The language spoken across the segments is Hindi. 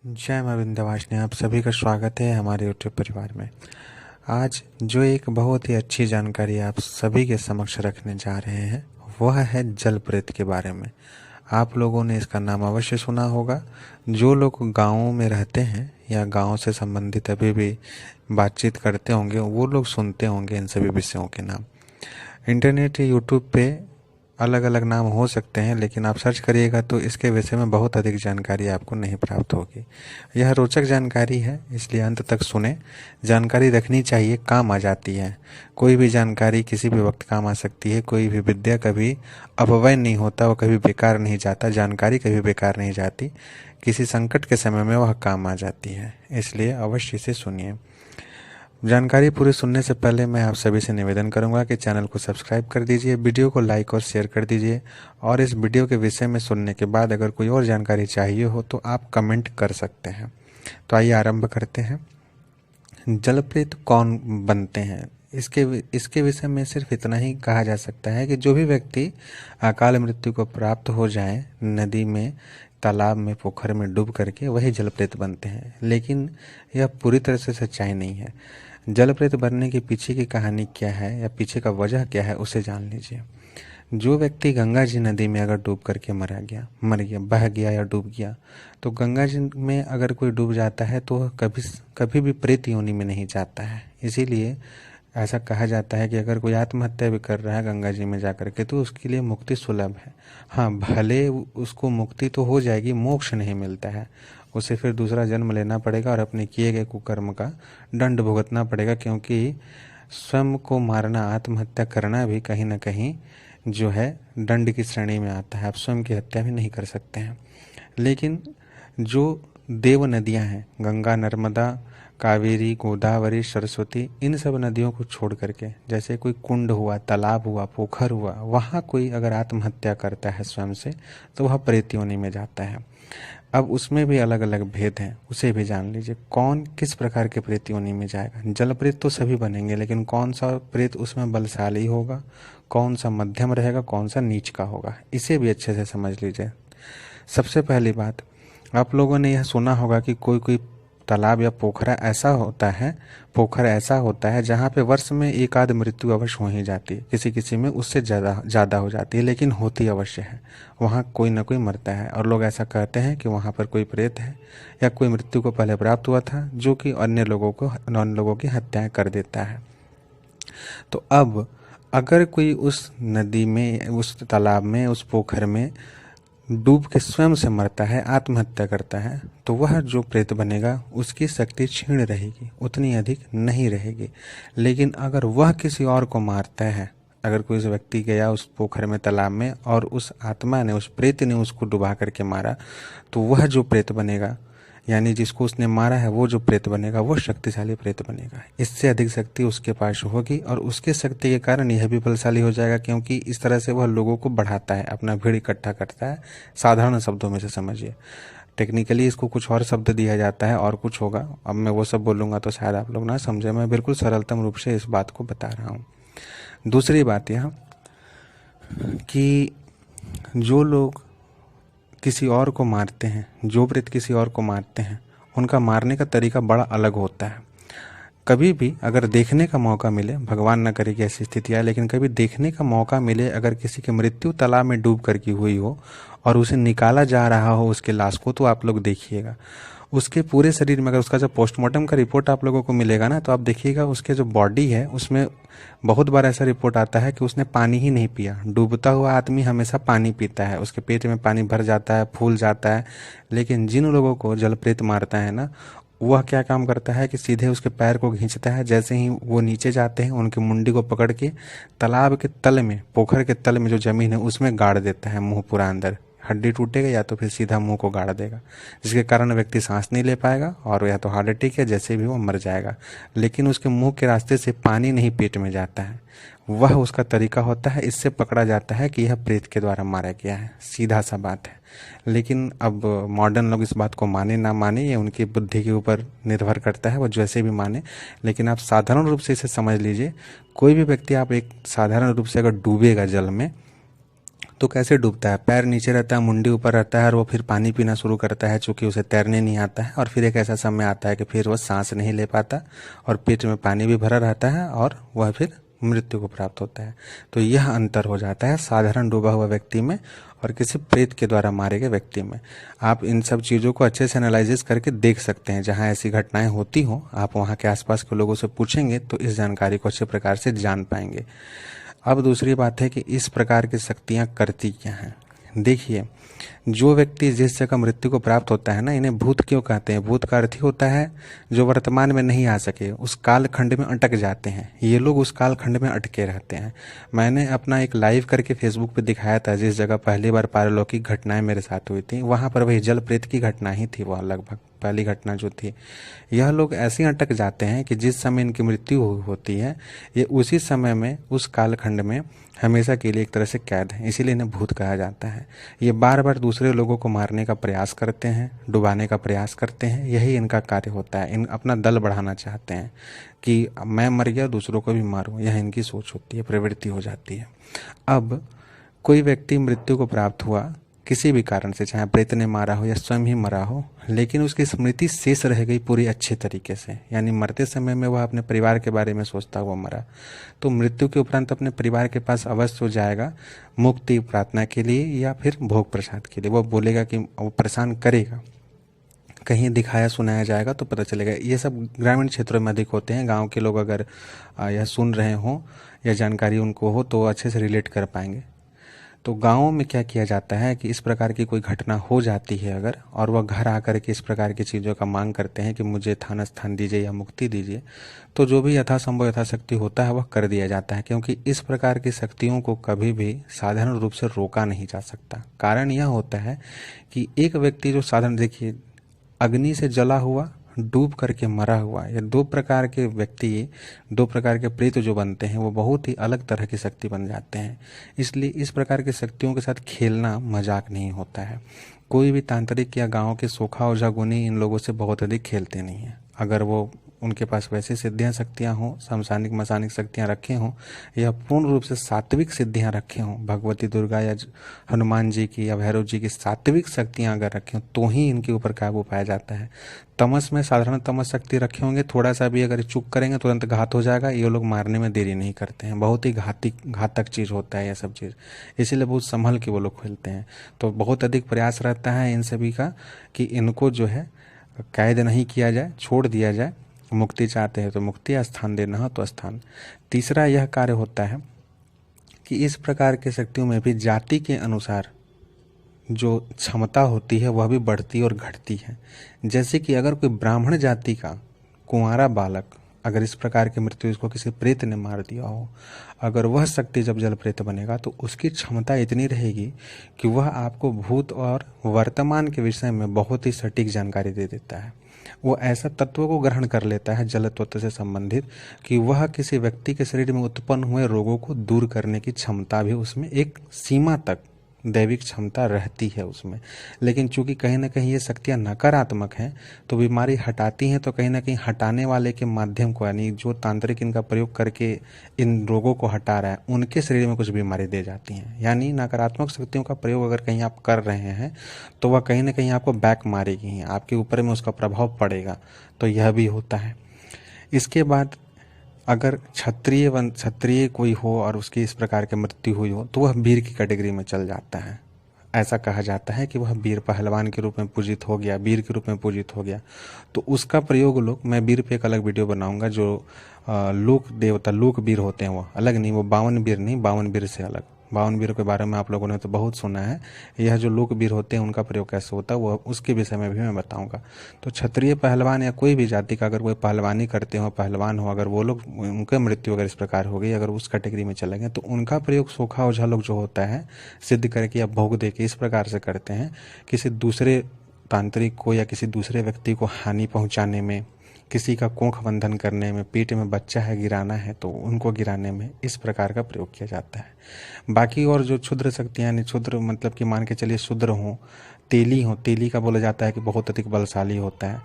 जय मां विंध्यवासिनी, आप सभी का स्वागत है हमारे यूट्यूब परिवार में। आज जो एक बहुत ही अच्छी जानकारी आप सभी के समक्ष रखने जा रहे हैं वह है जल प्रेत के बारे में। आप लोगों ने इसका नाम अवश्य सुना होगा। जो लोग गाँवों में रहते हैं या गाँव से संबंधित अभी भी बातचीत करते होंगे वो लोग सुनते होंगे इन सभी विषयों के नाम। इंटरनेट या यूट्यूब पे अलग अलग नाम हो सकते हैं, लेकिन आप सर्च करिएगा तो इसके विषय में बहुत अधिक जानकारी आपको नहीं प्राप्त होगी। यह रोचक जानकारी है, इसलिए अंत तक सुने। जानकारी रखनी चाहिए, काम आ जाती है। कोई भी जानकारी किसी भी वक्त काम आ सकती है। कोई भी विद्या कभी अपव्यय नहीं होता, वो कभी बेकार नहीं जाता। जानकारी कभी बेकार नहीं जाती, किसी संकट के समय में वह काम आ जाती है। इसलिए अवश्य इसे सुनिए। जानकारी पूरी सुनने से पहले मैं आप सभी से निवेदन करूंगा कि चैनल को सब्सक्राइब कर दीजिए, वीडियो को लाइक और शेयर कर दीजिए, और इस वीडियो के विषय में सुनने के बाद अगर कोई और जानकारी चाहिए हो तो आप कमेंट कर सकते हैं। तो आइए आरंभ करते हैं। जलप्रेत कौन बनते हैं, इसके विषय में सिर्फ इतना ही कहा जा सकता है कि जो भी व्यक्ति अकाल मृत्यु को प्राप्त हो जाए नदी में, तालाब में, पोखर में डूब करके, वही जलप्रेत बनते हैं। लेकिन यह पूरी तरह से सच्चाई नहीं है। जलप्रेत बनने के पीछे की कहानी क्या है या पीछे का वजह क्या है उसे जान लीजिए। जो व्यक्ति गंगा जी नदी में अगर डूब करके मर गया, बह गया या डूब गया, तो गंगा जी में अगर कोई डूब जाता है तो वह कभी कभी भी प्रेत योनि में नहीं जाता है। इसीलिए ऐसा कहा जाता है कि अगर कोई आत्महत्या भी कर रहा है गंगा जी में जा करके तो उसके लिए मुक्ति सुलभ है। हाँ, भले उसको मुक्ति तो हो जाएगी, मोक्ष नहीं मिलता है। उसे फिर दूसरा जन्म लेना पड़ेगा और अपने किए गए कुकर्म का दंड भुगतना पड़ेगा, क्योंकि स्वयं को मारना, आत्महत्या करना भी कहीं ना कहीं जो है दंड की श्रेणी में आता है। आप स्वयं की हत्या भी नहीं कर सकते हैं। लेकिन जो देव नदियां हैं, गंगा, नर्मदा, कावेरी, गोदावरी, सरस्वती, इन सब नदियों को छोड़ करके, जैसे कोई कुंड हुआ, तालाब हुआ, पोखर हुआ, वहाँ कोई अगर आत्महत्या करता है स्वयं से तो वह प्रेत योनि में जाता है। अब उसमें भी अलग अलग भेद हैं, उसे भी जान लीजिए। कौन किस प्रकार के प्रेत योनि में जाएगा। जल प्रेत तो सभी बनेंगे, लेकिन कौन सा प्रेत उसमें बलशाली होगा, कौन सा मध्यम रहेगा, कौन सा नीच का होगा, इसे भी अच्छे से समझ लीजिए। सबसे पहली बात, आप लोगों ने यह सुना होगा कि कोई कोई तालाब या पोखर ऐसा होता है जहाँ पे वर्ष में एक आध मृत्यु अवश्य हो ही जाती है। किसी किसी में उससे ज़्यादा हो जाती है, लेकिन होती अवश्य है। वहाँ कोई ना कोई मरता है और लोग ऐसा कहते हैं कि वहाँ पर कोई प्रेत है या कोई मृत्यु को पहले प्राप्त हुआ था जो कि अन्य लोगों की हत्याएं कर देता है। तो अब अगर कोई उस नदी में, उस तालाब में, उस पोखर में डूब के स्वयं से मरता है, आत्महत्या करता है, तो वह जो प्रेत बनेगा उसकी शक्ति क्षीण रहेगी, उतनी अधिक नहीं रहेगी। लेकिन अगर वह किसी और को मारता है, अगर कोई व्यक्ति गया उस पोखर में, तालाब में, और उस आत्मा ने, उस प्रेत ने उसको डुबा करके मारा, तो वह जो प्रेत बनेगा, यानी जिसको उसने मारा है, वो जो प्रेत बनेगा वो शक्तिशाली प्रेत बनेगा। इससे अधिक शक्ति उसके पास होगी और उसके शक्ति के कारण यह भी बलशाली हो जाएगा, क्योंकि इस तरह से वह लोगों को बढ़ाता है, अपना भीड़ इकट्ठा करता है। साधारण शब्दों में से समझिए। टेक्निकली इसको कुछ और शब्द दिया जाता है और कुछ होगा, अब मैं वो सब बोलूंगा तो शायद आप लोग ना समझे। मैं बिल्कुल सरलतम रूप से इस बात को बता रहा हूँ। दूसरी बात यह कि जो लोग किसी और को मारते हैं, जो प्रेत किसी और को मारते हैं, उनका मारने का तरीका बड़ा अलग होता है। कभी भी अगर देखने का मौका मिले, भगवान न करे कि ऐसी स्थिति आए, लेकिन कभी देखने का मौका मिले, अगर किसी की मृत्यु तालाब में डूब करके हुई हो और उसे निकाला जा रहा हो उसके लाश को, तो आप लोग देखिएगा उसके पूरे शरीर में, अगर उसका जब पोस्टमार्टम का रिपोर्ट आप लोगों को मिलेगा ना, तो आप देखिएगा उसके जो बॉडी है उसमें बहुत बार ऐसा रिपोर्ट आता है कि उसने पानी ही नहीं पिया। डूबता हुआ आदमी हमेशा पानी पीता है, उसके पेट में पानी भर जाता है, फूल जाता है। लेकिन जिन लोगों को जलप्रेत मारता है ना, वह क्या काम करता है कि सीधे उसके पैर को खींचता है। जैसे ही वो नीचे जाते हैं, उनकी मुंडी को पकड़ के तालाब के तल में, पोखर के तल में जो जमीन है उसमें गाड़ देता है, मुंह पूरा अंदर, हड्डी टूटेगा या तो फिर सीधा मुंह को गाड़ देगा, जिसके कारण व्यक्ति सांस नहीं ले पाएगा और या तो हार्ट अटैक या जैसे भी वो मर जाएगा। लेकिन उसके मुंह के रास्ते से पानी नहीं पेट में जाता है, वह उसका तरीका होता है। इससे पकड़ा जाता है कि यह प्रेत के द्वारा मारा गया है, सीधा सा बात है। लेकिन अब मॉडर्न लोग इस बात को माने ना माने, ये उनकी बुद्धि के ऊपर निर्भर करता है, वो जैसे भी माने। लेकिन आप साधारण रूप से इसे समझ लीजिए। कोई भी व्यक्ति, आप एक साधारण रूप से अगर डूबेगा जल में, तो कैसे डूबता है? पैर नीचे रहता है, मुंडी ऊपर रहता है, और वो फिर पानी पीना शुरू करता है चूंकि उसे तैरने नहीं आता है। और फिर एक ऐसा समय आता है कि फिर वह सांस नहीं ले पाता और पेट में पानी भी भरा रहता है और वह फिर मृत्यु को प्राप्त होता है। तो यह अंतर हो जाता है साधारण डूबा हुआ व्यक्ति में और किसी प्रेत के द्वारा मारे गए व्यक्ति में। आप इन सब चीज़ों को अच्छे से एनालिसिस करके देख सकते हैं। जहाँ ऐसी घटनाएं होती हों, आप वहाँ के आसपास के लोगों से पूछेंगे तो इस जानकारी को अच्छे प्रकार से जान पाएंगे। अब दूसरी बात है कि इस प्रकार की शक्तियाँ करती क्या हैं। देखिए, जो व्यक्ति जिस जगह मृत्यु को प्राप्त होता है ना, इन्हें भूत क्यों कहते हैं? भूत का अर्थ ही होता है जो वर्तमान में नहीं आ सके, उस काल खंड में अटक जाते हैं। ये लोग उस काल खंड में अटके रहते हैं। मैंने अपना एक लाइव करके फेसबुक पे दिखाया था, जिस जगह पहली बार पारलौकिक घटनाएं मेरे साथ हुई थी, वहां पर वही जल प्रेत की घटना ही थी। वह लगभग पहली घटना जो थी। यह लोग ऐसे अटक जाते हैं कि जिस समय इनकी मृत्यु होती है, ये उसी समय में उस कालखंड में हमेशा के लिए एक तरह से कैद है। इसीलिए इन्हें भूत कहा जाता है। ये बार बार दूसरे लोगों को मारने का प्रयास करते हैं, डुबाने का प्रयास करते हैं। यही इनका कार्य होता है। इन अपना दल बढ़ाना चाहते हैं कि मैं मर गया, दूसरों को भी मारूं। यह इनकी सोच होती है, प्रवृत्ति हो जाती है। अब कोई व्यक्ति मृत्यु को प्राप्त हुआ किसी भी कारण से, चाहे प्रेत ने मारा हो या स्वयं ही मरा हो, लेकिन उसकी स्मृति शेष रह गई पूरी अच्छे तरीके से, यानी मरते समय में वह अपने परिवार के बारे में सोचता हुआ मरा, तो मृत्यु के उपरांत अपने परिवार के पास अवश्य हो जाएगा मुक्ति प्रार्थना के लिए या फिर भोग प्रसाद के लिए। वह बोलेगा कि वो परेशान करेगा, कहीं दिखाया सुनाया जाएगा तो पता चलेगा। ये सब ग्रामीण क्षेत्रों में अधिक होते हैं। गांव के लोग अगर यह सुन रहे हों या जानकारी उनको हो तो अच्छे से रिलेट कर पाएंगे। तो गाँवों में क्या किया जाता है कि इस प्रकार की कोई घटना हो जाती है अगर, और वह घर आकर के इस प्रकार की चीज़ों का मांग करते हैं कि मुझे थान स्थान दीजिए या मुक्ति दीजिए, तो जो भी यथासंभव यथाशक्ति होता है वह कर दिया जाता है। क्योंकि इस प्रकार की शक्तियों को कभी भी साधारण रूप से रोका नहीं जा सकता। कारण यह होता है कि एक व्यक्ति जो साधारण, देखिए, अग्नि से जला हुआ, डूब करके मरा हुआ, ये दो प्रकार के व्यक्ति, दो प्रकार के प्रेत जो बनते हैं वो बहुत ही अलग तरह की शक्ति बन जाते हैं। इसलिए इस प्रकार की शक्तियों के साथ खेलना मजाक नहीं होता है। कोई भी तांत्रिक या गांव के सोखा ओझा गुनी इन लोगों से बहुत अधिक खेलते नहीं हैं। अगर वो उनके पास वैसी सिद्धियां शक्तियां हों, समसानिक मसानिक शक्तियां रखे हों, या पूर्ण रूप से सात्विक सिद्धियां रखे हों, भगवती दुर्गा या हनुमान जी की या भैरव जी की सात्विक शक्तियां अगर रखे हों, तो ही इनके ऊपर काबू पाया जाता है। तमस में साधारण तमस शक्ति रखे होंगे, थोड़ा सा भी अगर चूक करेंगे तुरंत घात हो जाएगा। ये लोग मारने में देरी नहीं करते हैं। बहुत ही घातक चीज़ होता है यह सब चीज़, इसीलिए बहुत संभल के वो लोग खेलते हैं। तो बहुत अधिक प्रयास रहता है इन सभी का कि इनको जो है कैद नहीं किया जाए, छोड़ दिया जाए। मुक्ति चाहते हैं तो मुक्ति, स्थान देना हो तो स्थान। तीसरा यह कार्य होता है कि इस प्रकार के शक्तियों में भी जाति के अनुसार जो क्षमता होती है वह भी बढ़ती और घटती है। जैसे कि अगर कोई ब्राह्मण जाति का कुंवारा बालक अगर इस प्रकार की मृत्यु इसको किसी प्रेत ने मार दिया हो, अगर वह शक्ति जब जल प्रेत बनेगा तो उसकी क्षमता इतनी रहेगी कि वह आपको भूत और वर्तमान के विषय में बहुत ही सटीक जानकारी दे देता है। वो ऐसा तत्वों को ग्रहण कर लेता है जल तत्व से संबंधित कि वह किसी व्यक्ति के शरीर में उत्पन्न हुए रोगों को दूर करने की क्षमता भी उसमें एक सीमा तक दैविक क्षमता रहती है उसमें। लेकिन चूंकि कहीं ना कहीं ये शक्तियाँ नकारात्मक हैं तो बीमारी हटाती हैं, तो कहीं ना कहीं हटाने वाले के माध्यम को, यानी जो तांत्रिक इनका प्रयोग करके इन रोगों को हटा रहा है, उनके शरीर में कुछ बीमारी दे जाती हैं। यानी नकारात्मक शक्तियों का प्रयोग अगर कहीं आप कर रहे हैं तो वह कहीं ना कहीं आपको बैक मारेगी, आपके ऊपर में उसका प्रभाव पड़ेगा। तो यह भी होता है। इसके बाद अगर क्षत्रिय कोई हो और उसकी इस प्रकार की मृत्यु हुई हो तो वह वीर की कैटेगरी में चल जाता है। ऐसा कहा जाता है कि वह वीर पहलवान के रूप में पूजित हो गया, वीर के रूप में पूजित हो गया। तो उसका प्रयोग लोग, मैं वीर पे एक अलग वीडियो बनाऊंगा, जो लोक देवता लोक वीर होते हैं वो अलग नहीं, वो 52 वीर नहीं, 52 वीर से अलग। 52 वीर के बारे में आप लोगों ने तो बहुत सुना है। यह जो लोक वीर होते हैं उनका प्रयोग कैसे होता है वो उसके विषय में भी मैं बताऊंगा। तो क्षत्रिय पहलवान या कोई भी जाति का अगर कोई पहलवानी करते हो, पहलवान हो, अगर वो लोग, उनके मृत्यु अगर इस प्रकार हो गई, अगर उस कैटेगरी में चले गए, तो उनका प्रयोग सोखा ओझा लोग जो होता है सिद्ध करके या भोग दे के इस प्रकार से करते हैं, किसी दूसरे तांत्रिक को या किसी दूसरे व्यक्ति को हानि पहुंचाने में, किसी का कोख बंधन करने में, पेट में बच्चा है गिराना है तो उनको गिराने में इस प्रकार का प्रयोग किया जाता है। बाकी और जो क्षुद्र शक्तियाँ, क्षुद्र मतलब कि मान के चलिए शूद्र हों, तेली का बोला जाता है कि बहुत अधिक बलशाली होता है।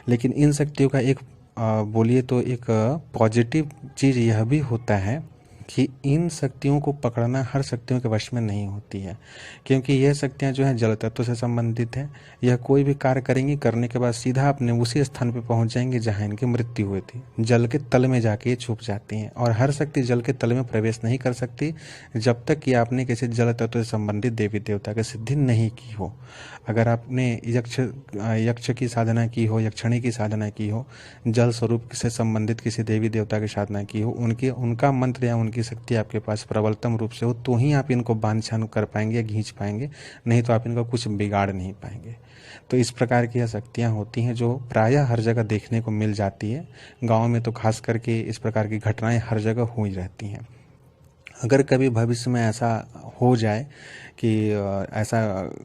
लेकिन इन शक्तियों का एक बोलिए तो एक पॉजिटिव चीज़ यह भी होता है कि इन शक्तियों को पकड़ना हर शक्तियों के वश में नहीं होती है, क्योंकि यह शक्तियां जो है जल तत्व से संबंधित है। यह कोई भी कार्य करेंगी, करने के बाद सीधा अपने उसी स्थान पर पहुंच जाएंगे जहां इनकी मृत्यु हुई थी। जल के तल में जाके ये छुप जाती हैं, और हर शक्ति जल के तल में प्रवेश नहीं कर सकती जब तक कि आपने किसी जल तत्व से संबंधित देवी देवता की सिद्धि नहीं की हो। अगर आपने यक्ष की साधना की हो, यक्षिणी की साधना की हो, जल स्वरूप से संबंधित किसी देवी देवता की साधना की हो, उनका मंत्र या उनकी शक्ति आपके पास प्रबलतम रूप से हो, तो ही आप इनको बांध छान कर पाएंगे, खींच पाएंगे, नहीं तो आप इनका कुछ बिगाड़ नहीं पाएंगे। तो इस प्रकार की यह शक्तियाँ होती हैं जो प्रायः हर जगह देखने को मिल जाती है। गाँव में तो खास करके इस प्रकार की घटनाएं हर जगह हो ही रहती हैं। अगर कभी भविष्य में ऐसा हो जाए कि ऐसा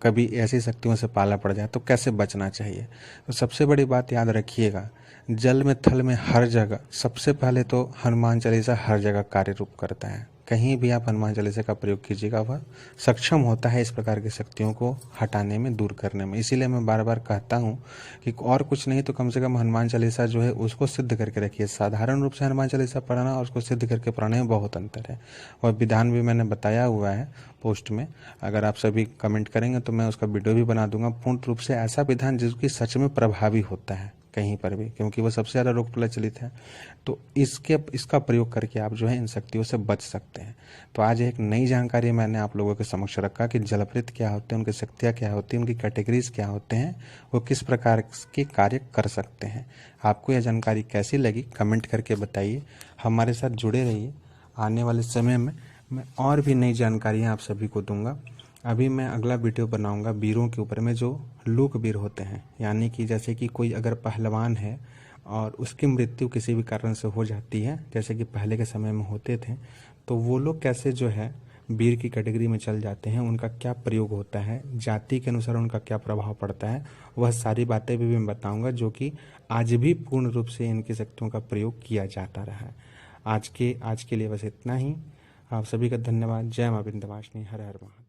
कभी ऐसी शक्तियों से पाला पड़ जाए तो कैसे बचना चाहिए। तो सबसे बड़ी बात याद रखिएगा, जल में थल में हर जगह सबसे पहले तो हनुमान चालीसा हर जगह कार्य रूप करता है। कहीं भी आप हनुमान चालीसा का प्रयोग कीजिएगा, वह सक्षम होता है इस प्रकार की शक्तियों को हटाने में, दूर करने में। इसीलिए मैं बार बार कहता हूँ कि और कुछ नहीं तो कम से कम हनुमान चालीसा जो है उसको सिद्ध करके रखिए। साधारण रूप से हनुमान चालीसा पढ़ना और उसको सिद्ध करके पढ़ने में बहुत अंतर है, और विधान भी मैंने बताया हुआ है पोस्ट में। अगर आप सभी कमेंट करेंगे तो मैं उसका वीडियो भी बना दूंगा। पूर्ण रूप से ऐसा विधान जिसकी सच में प्रभावी होता है कहीं पर भी, क्योंकि वो सबसे ज़्यादा रोग प्रचलित है। तो इसका प्रयोग करके आप जो है इन शक्तियों से बच सकते हैं। तो आज एक नई जानकारी मैंने आप लोगों के समक्ष रखा कि जलप्रेत क्या होते हैं, उनकी शक्तियाँ क्या होती हैं, उनकी कैटेगरीज क्या होते हैं, वो किस प्रकार के कार्य कर सकते हैं। आपको यह जानकारी कैसी लगी कमेंट करके बताइए। हमारे साथ जुड़े रहिए। आने वाले समय में मैं और भी नई जानकारियाँ आप सभी को दूंगा। अभी मैं अगला वीडियो बनाऊंगा वीरों के ऊपर में, जो लोक वीर होते हैं, यानी कि जैसे कि कोई अगर पहलवान है और उसकी मृत्यु किसी भी कारण से हो जाती है, जैसे कि पहले के समय में होते थे, तो वो लोग कैसे जो है वीर की कैटेगरी में चल जाते हैं, उनका क्या प्रयोग होता है, जाति के अनुसार उनका क्या प्रभाव पड़ता है, वह सारी बातें भी मैं बताऊंगा, जो कि आज भी पूर्ण रूप से इनकी शक्तियों का प्रयोग किया जाता रहा है। आज के लिए बस इतना ही। आप सभी का धन्यवाद। जय मां विंध्यवासिनी। हर हर महादेव।